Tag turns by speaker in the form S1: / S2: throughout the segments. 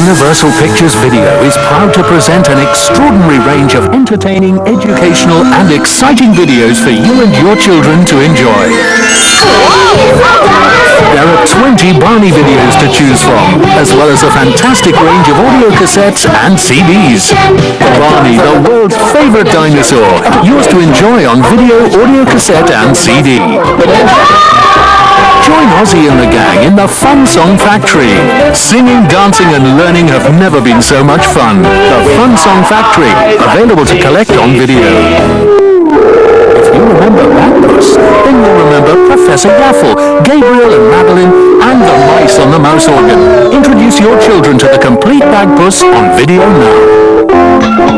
S1: Universal Pictures Video is proud to present an extraordinary range of entertaining, educational and exciting videos for you and your children to enjoy. There are 20 Barney videos to choose from, as well as a fantastic range of audio cassettes and CDs. Barney, the world's favorite dinosaur, yours to enjoy on video, audio cassette and CD. Join Ozzy and the gang in the Fun Song Factory. Singing, dancing and learning have never been so much fun. The Fun Song Factory, available to collect on video. If you remember Bagpuss, then you'll remember Professor Yaffle, Gabriel and Madeline, and the mice on the mouse organ. Introduce your children to the complete Bagpuss on video now.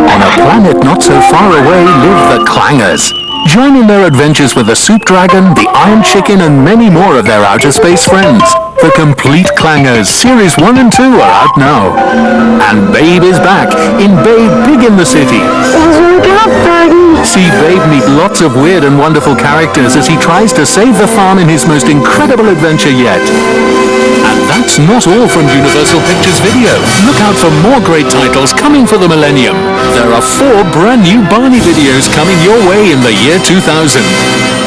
S1: On a planet not so far away live the Clangers. Join in their adventures with the Soup Dragon, the Iron Chicken, and many more of their outer space friends. The Complete Clangers, Series 1 and 2 are out now. And Babe is back in Babe Big in the City. See Babe meet lots of weird and wonderful characters as he tries to save the farm in his most incredible adventure yet. And that's not all from Universal Pictures Video. Look out for more great titles coming for the millennium. There are 4 brand new Barney videos coming your way in the year 2000.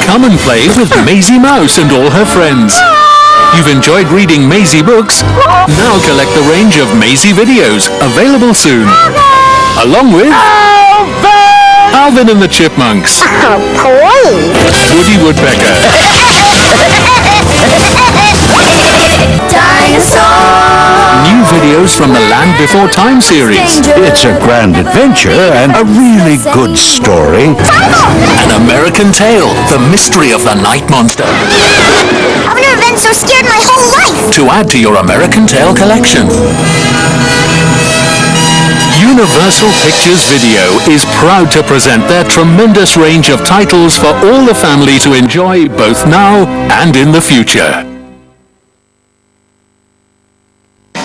S1: Come and play with Maisie Mouse and all her friends. You've enjoyed reading Maisie books? Now collect the range of Maisie videos, available soon. Along with Alvin and the Chipmunks.
S2: Oh, please.
S1: Woody Woodpecker.
S2: Dinosaur.
S1: New videos from the Land Before Time series.
S3: It's a grand adventure and a really good story.
S1: An American Tale, the mystery of the night monster.
S2: I've never been so scared my whole life.
S1: To add to your American Tale collection. Universal Pictures Video is proud to present their tremendous range of titles for all the family to enjoy both now and in the future.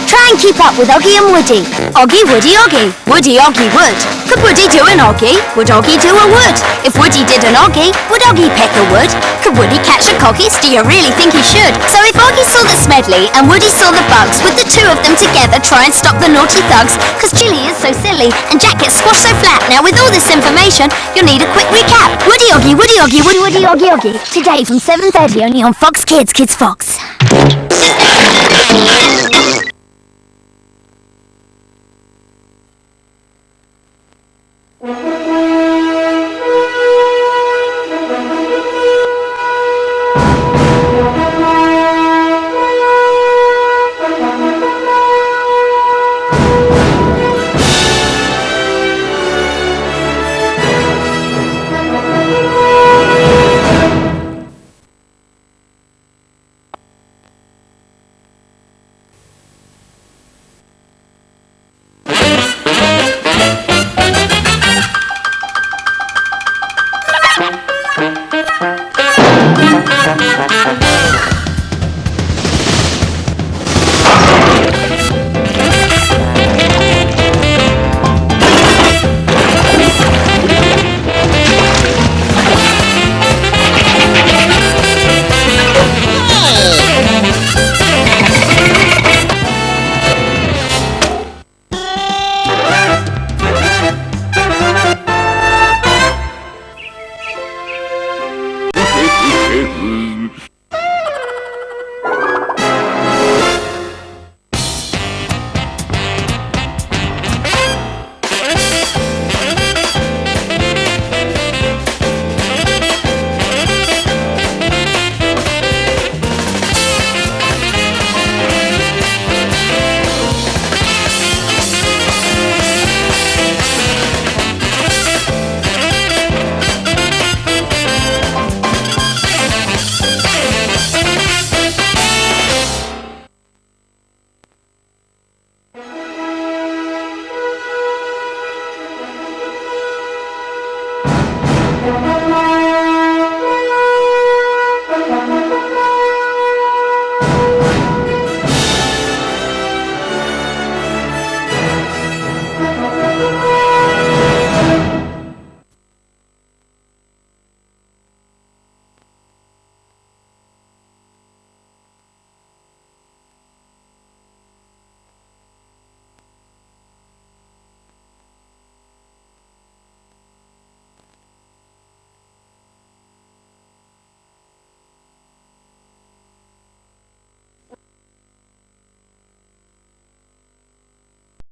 S2: Try and keep up with Oggy and Woody. Oggy, Woody, Oggy. Woody, Oggy, Wood. Could Woody do an Oggy? Would Oggy do a Wood? If Woody did an Oggy, would Oggy peck a Wood? Could Woody catch a Cockies? Do you really think he should? So if Oggy saw the Smedley and Woody saw the bugs, would the two of them together try and stop the naughty thugs? Cause Chili is so silly and Jack gets squashed so flat. Now with all this information, you'll need a quick recap. Woody, Oggy, Woody, Oggy, Woody, Woody, Oggy, Oggy. Today from 7:30 only on Fox Kids, Kids Fox.